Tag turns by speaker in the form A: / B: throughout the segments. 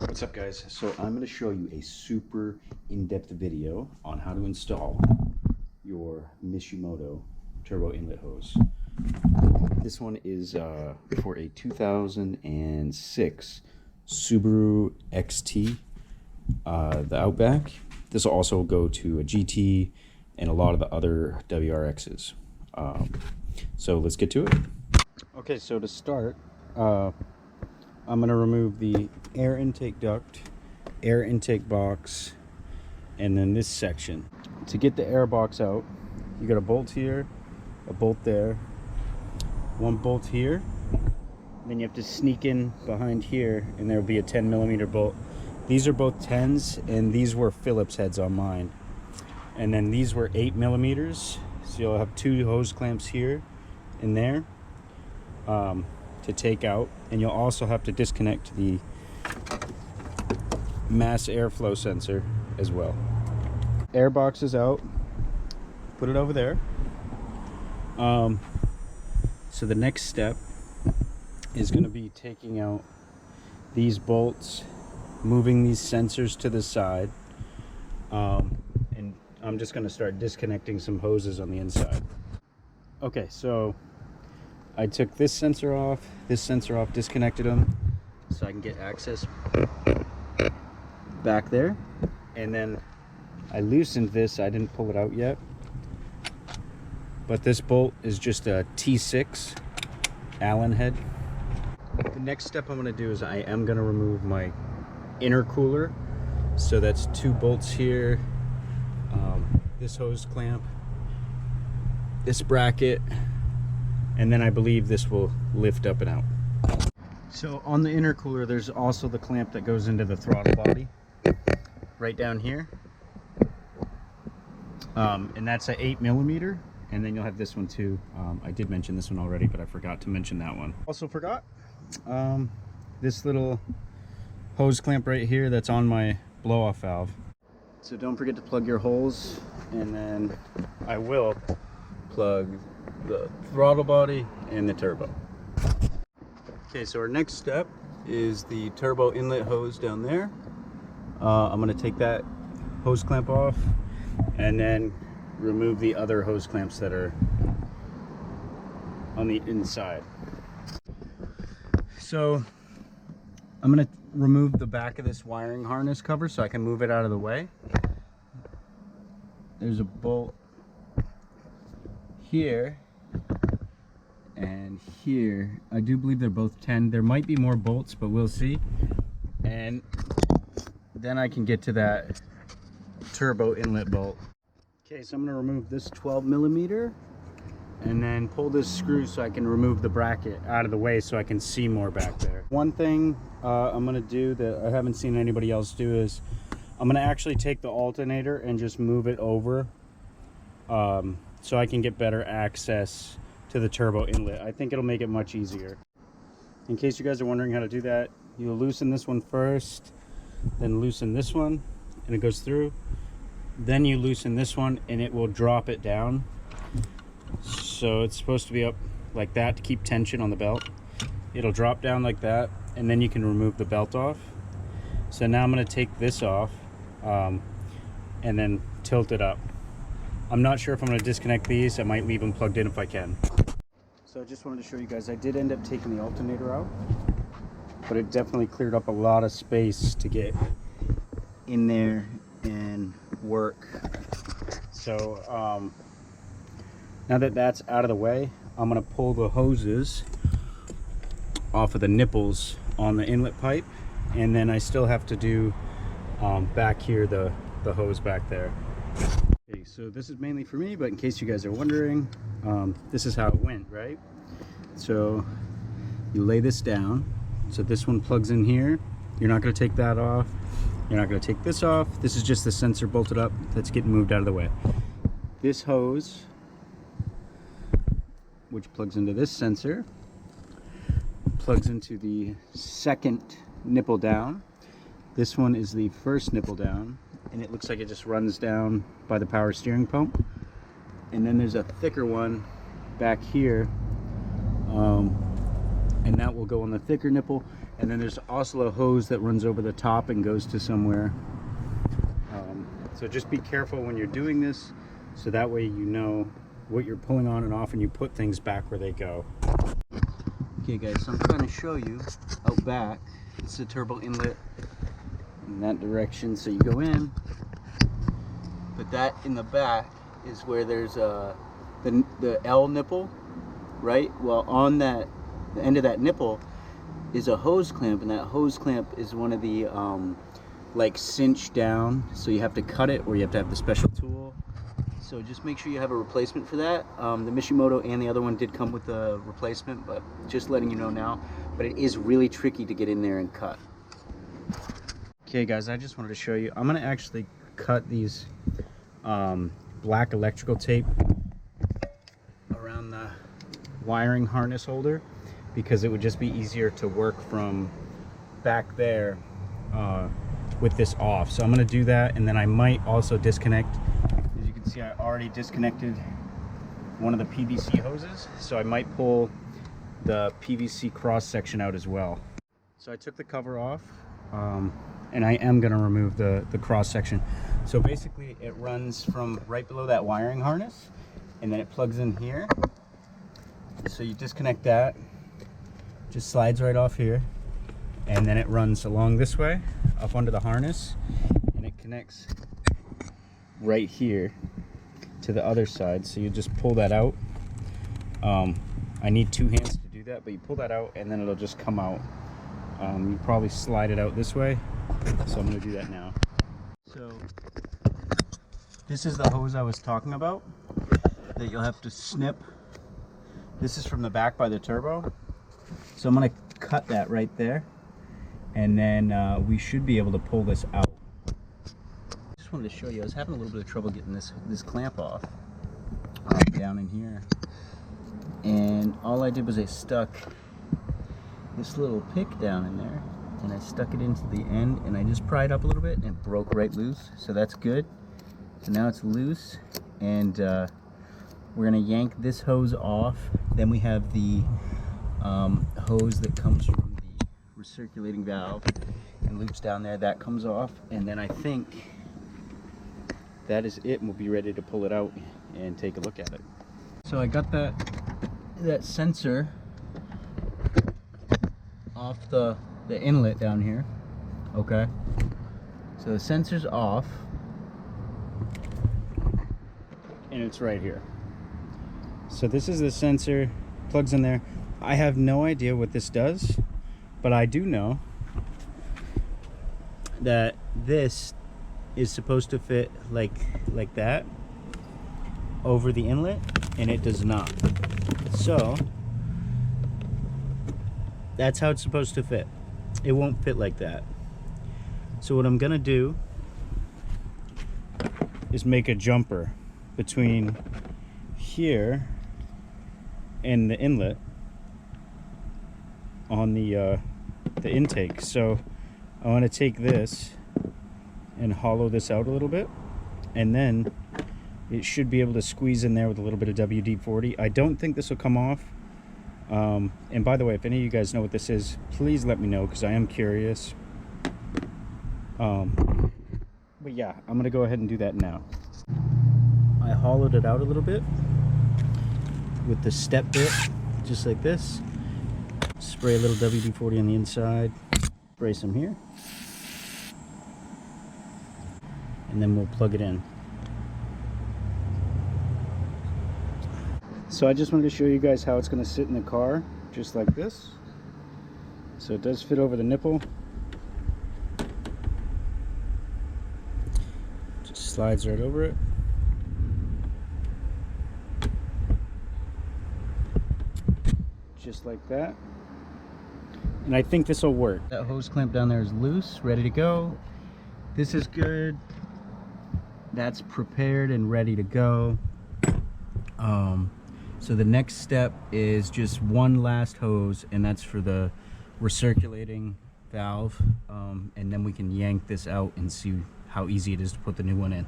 A: What's up, guys? So I'm going to show you a super in-depth video on how to install your Mishimoto turbo inlet hose. This one is for a 2006 Subaru XT, the Outback. This will also go to a GT and a lot of the other WRXs. So let's get to it. Okay, so to start, I'm going to remove the air intake duct, air intake box, and then this section. To get the air box out, you got a bolt here, a bolt there, one bolt here, then you have to sneak in behind here and there'll be a 10mm bolt. These are both 10s and these were Phillips heads on mine. And then these were 8mm, so you'll have two hose clamps here and there. To take out, and you'll also have to disconnect the mass airflow sensor as well. Air box is out, put it over there. So the next step is going to be taking out these bolts, moving these sensors to the side, and I'm just going to start disconnecting some hoses on the inside. Okay, so I took this sensor off, disconnected them so I can get access back there. And then I loosened this, I didn't pull it out yet. But this bolt is just a T6 Allen head. The next step I'm gonna do is I am gonna remove my intercooler. So that's two bolts here, this hose clamp, this bracket, and then I believe this will lift up and out. So on the intercooler, there's also the clamp that goes into the throttle body, right down here. And that's a 8mm, and then you'll have this one too. I did mention this one already, but I forgot to mention that one. Also forgot this little hose clamp right here that's on my blow-off valve. So don't forget to plug your holes, and then I will plug the throttle body and the turbo. Okay, so our next step is the turbo inlet hose down there. I'm going to take that hose clamp off and then remove the other hose clamps that are on the inside. So I'm going to remove the back of this wiring harness cover so I can move it out of the way. There's a bolt here and here. I do believe they're both 10. There might be more bolts, but we'll see. And then I can get to that turbo inlet bolt. Okay, so I'm going to remove this 12mm and then pull this screw so I can remove the bracket out of the way so I can see more back there. One thing I'm going to do that I haven't seen anybody else do is I'm going to actually take the alternator and just move it over so I can get better access to the turbo inlet. I think it'll make it much easier. In case you guys are wondering how to do that, you'll loosen this one first, then loosen this one and it goes through. Then you loosen this one and it will drop it down. So it's supposed to be up like that to keep tension on the belt. It'll drop down like that and then you can remove the belt off. So now I'm going to take this off and then tilt it up. I'm not sure if I'm going to disconnect these. I might leave them plugged in if I can. So I just wanted to show you guys, I did end up taking the alternator out, but it definitely cleared up a lot of space to get in there and work. So now that that's out of the way, I'm going to pull the hoses off of the nipples on the inlet pipe, and then I still have to do back here the hose back there. Okay, so this is mainly for me, but in case you guys are wondering, this is how it went, right? So you lay this down, so this one plugs in here. You're not going to take that off, you're not going to take this off. This is just the sensor bolted up that's getting moved out of the way. This hose, which plugs into this sensor, plugs into the second nipple down. This one is the first nipple down, and it looks like it just runs down by the power steering pump. And then there's a thicker one back here, and that will go on the thicker nipple. And then there's also a hose that runs over the top and goes to somewhere. So just be careful when you're doing this, so that way you know what you're pulling on and off, and you put things back where they go. Okay guys, so I'm trying to show you out back. This is a turbo inlet in that direction, so you go in, but that in the back is where there's the L nipple, right? Well, on the end of that nipple is a hose clamp, and that hose clamp is one of the like cinch down, so you have to cut it, or you have to have the special tool. So just make sure you have a replacement for that. The Mishimoto and the other one did come with a replacement, but just letting you know now. But it is really tricky to get in there and cut. Okay guys, I just wanted to show you. I'm gonna actually cut these black electrical tape around the wiring harness holder, because it would just be easier to work from back there with this off. So I'm going to do that, and then I might also disconnect. As you can see, I already disconnected one of the PVC hoses, so I might pull the PVC cross section out as well. So I took the cover off, and I am going to remove the cross section. So basically it runs from right below that wiring harness, and then it plugs in here. So you disconnect that, just slides right off here, and then it runs along this way up onto the harness, and it connects right here to the other side. So you just pull that out. I need 2 hands to do that, but you pull that out and then it'll just come out. You probably slide it out this way, so I'm going to do that now. So this is the hose I was talking about that you'll have to snip. This is from the back by the turbo, so I'm going to cut that right there, and then we should be able to pull this out. Just wanted to show you, I was having a little bit of trouble getting this clamp off down in here, and all I did was I stuck this little pick down in there, and I stuck it into the end, and I just pried up a little bit, and it broke right loose, so that's good. So now it's loose, and we're gonna yank this hose off. Then we have the hose that comes from the recirculating valve and loops down there. That comes off, and then I think that is it, and we'll be ready to pull it out and take a look at it. So I got that sensor off the inlet down here. Okay, so the sensor's off, and it's right here. So this is the sensor, plugs in there. I have no idea what this does, but I do know that this is supposed to fit like that over the inlet, and it does not. So that's how it's supposed to fit. It won't fit like that. So what I'm gonna do is make a jumper between here and the inlet on the intake. So I want to take this and hollow this out a little bit, and then it should be able to squeeze in there with a little bit of WD-40. I don't think this will come off. And by the way, if any of you guys know what this is, please let me know, because I am curious. But yeah, I'm gonna go ahead and do that now. I hollowed it out a little bit with the step bit, just like this. Spray a little WD-40 on the inside, spray some here, and then we'll plug it in. So I just wanted to show you guys how it's going to sit in the car, just like this. So it does fit over the nipple. Just slides right over it. Just like that. And I think this will work. That hose clamp down there is loose, ready to go. This is good. That's prepared and ready to go. So the next step is just one last hose, and that's for the recirculating valve, and then we can yank this out and see how easy it is to put the new one in.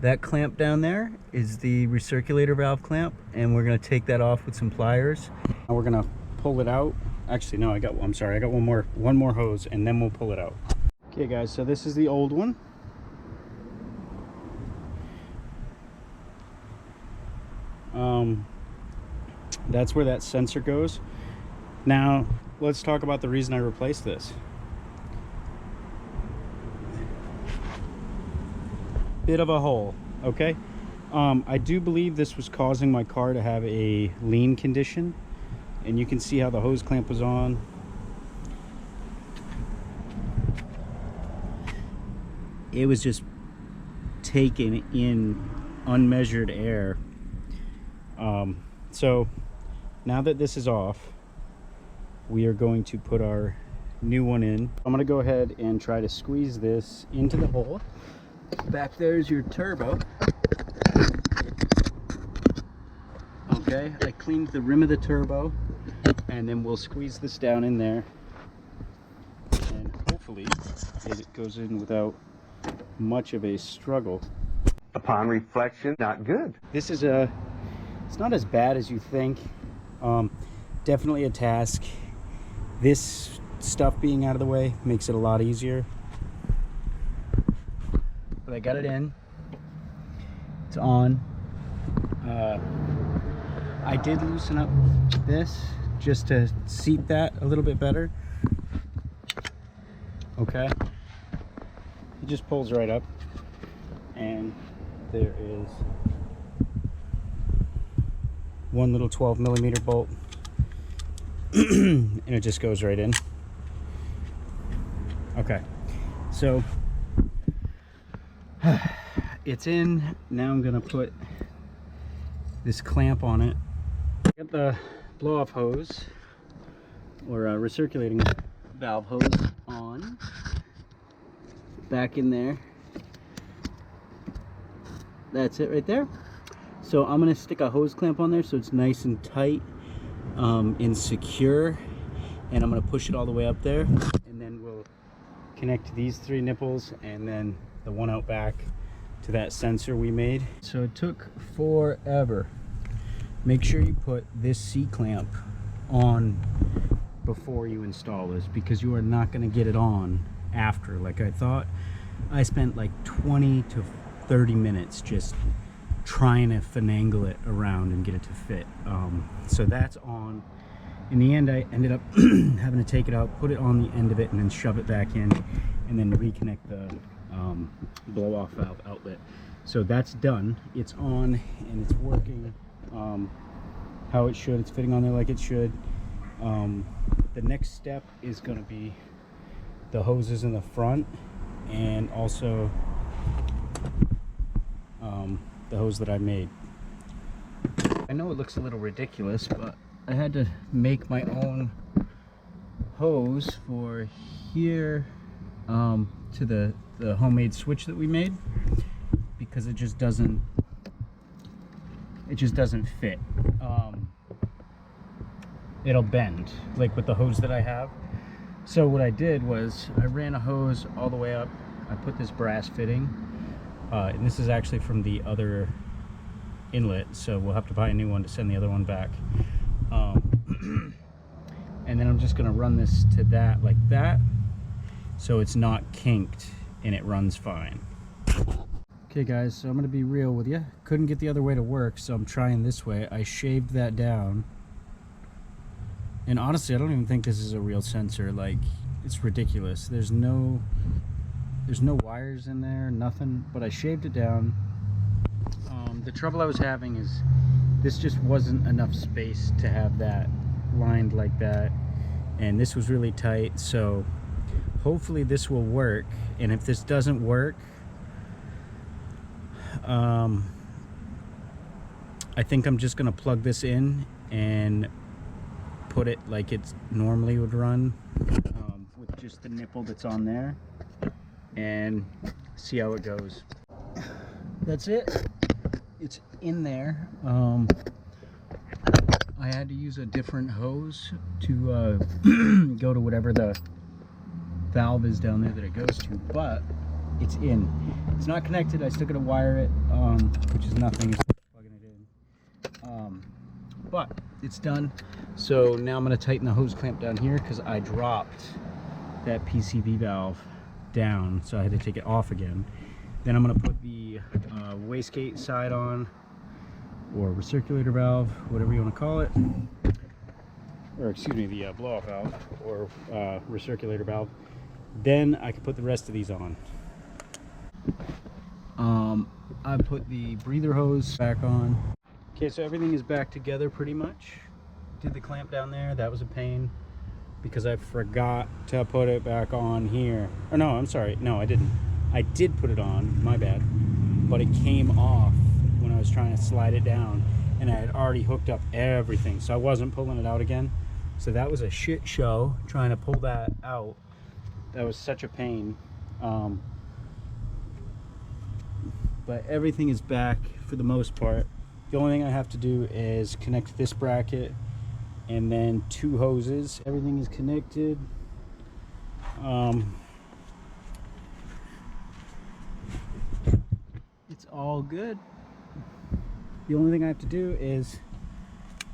A: That clamp down there is the recirculator valve clamp, and we're going to take that off with some pliers. Now we're going to pull it out. Actually, no, I'm sorry, I got one more hose, and then we'll pull it out. Okay guys, so this is the old one. That's where that sensor goes. Now let's talk about the reason I replaced this. Bit of a hole, okay? I do believe this was causing my car to have a lean condition, and you can see how the hose clamp was on. It was just taking in unmeasured air. So now that this is off, we are going to put our new one in. I'm going to go ahead and try to squeeze this into the hole. Back there's your turbo. Okay, I cleaned the rim of the turbo, and then we'll squeeze this down in there, and hopefully it goes in without much of a struggle.
B: Upon reflection, not good.
A: This is it's not as bad as you think. Definitely a task. This stuff being out of the way makes it a lot easier. But I got it in. It's on. I did loosen up this just to seat that a little bit better. Okay. It just pulls right up, and there is one little 12mm bolt, and it just goes right in. Okay, so it's in. Now I'm gonna put this clamp on it. Got the blow-off hose, or recirculating valve hose, on. Back in there. That's it right there. So I'm gonna stick a hose clamp on there so it's nice and tight and secure, and I'm gonna push it all the way up there, and then we'll connect these 3 nipples and then the one out back to that sensor we made. So it took forever. Make sure you put this C-clamp on before you install this, because you are not going to get it on after like I thought. I spent like 20 to 30 minutes just trying to finagle it around and get it to fit. So that's on. In the end, I ended up having to take it out, put it on the end of it, and then shove it back in, and then reconnect the blow-off valve outlet. So that's done. It's on and it's working how it should. It's fitting on there like it should. The next step is going to be the hoses in the front, and also the hose that I made. I know it looks a little ridiculous, but I had to make my own hose for here to the homemade switch that we made, because it just doesn't fit. It'll bend like with the hose that I have. So what I did was I ran a hose all the way up. I put this brass fitting, and this is actually from the other inlet, so we'll have to buy a new one to send the other one back. And then I'm just gonna run this to that like that, so it's not kinked and it runs fine. Okay guys, so I'm gonna be real with you. Couldn't get the other way to work, so I'm trying this way. I shaved that down, and honestly I don't even think this is a real sensor. Like, it's ridiculous. There's no wires in there, nothing, but I shaved it down. The trouble I was having is this just wasn't enough space to have that lined like that, and this was really tight. So hopefully this will work, and if this doesn't work, I think I'm just gonna plug this in and put it like it normally would run, with just the nipple that's on there, and see how it goes. That's it. It's in there. I had to use a different hose to go to whatever the valve is down there that it goes to, but it's in. It's not connected. I still gotta wire it, which is nothing. It's plugging it in. but it's done. So now I'm going to tighten the hose clamp down here because I dropped that PCV valve down, so I had to take it off again. Then I'm going to put the wastegate side on, or recirculator valve, whatever you want to call it, or excuse me, the blow-off valve or recirculator valve. Then I can put the rest of these on. I put the breather hose back on. Okay, so everything is back together pretty much. Did the clamp down there, that was a pain because I forgot to put it back on here. Or no, I'm sorry, no I didn't. I did put it on, my bad, but it came off when I was trying to slide it down, and I had already hooked up everything, so I wasn't pulling it out again. So that was a shit show trying to pull that out. That was such a pain. But everything is back for the most part. The only thing I have to do is connect this bracket and then 2 hoses. Everything is connected. It's all good. The only thing I have to do is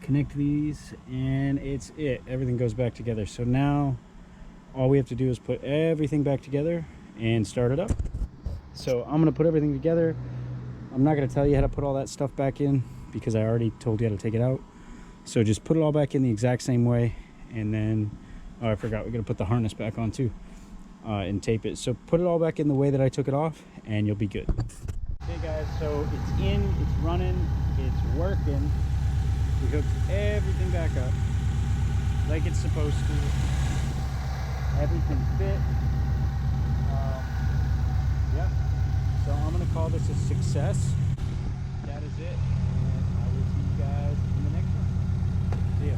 A: connect these and it's it. Everything goes back together. So now all we have to do is put everything back together and start it up. So I'm going to put everything together. I'm not going to tell you how to put all that stuff back in because I already told you how to take it out. So just put it all back in the exact same way, and then oh, I forgot, we're going to put the harness back on too, and tape it. So put it all back in the way that I took it off and you'll be good. Okay guys, so it's in, it's running, it's working. We hooked everything back up like it's supposed to. Everything fit. Yeah. So I'm going to call this a success. That is it. And I will see you guys in the next one. See ya.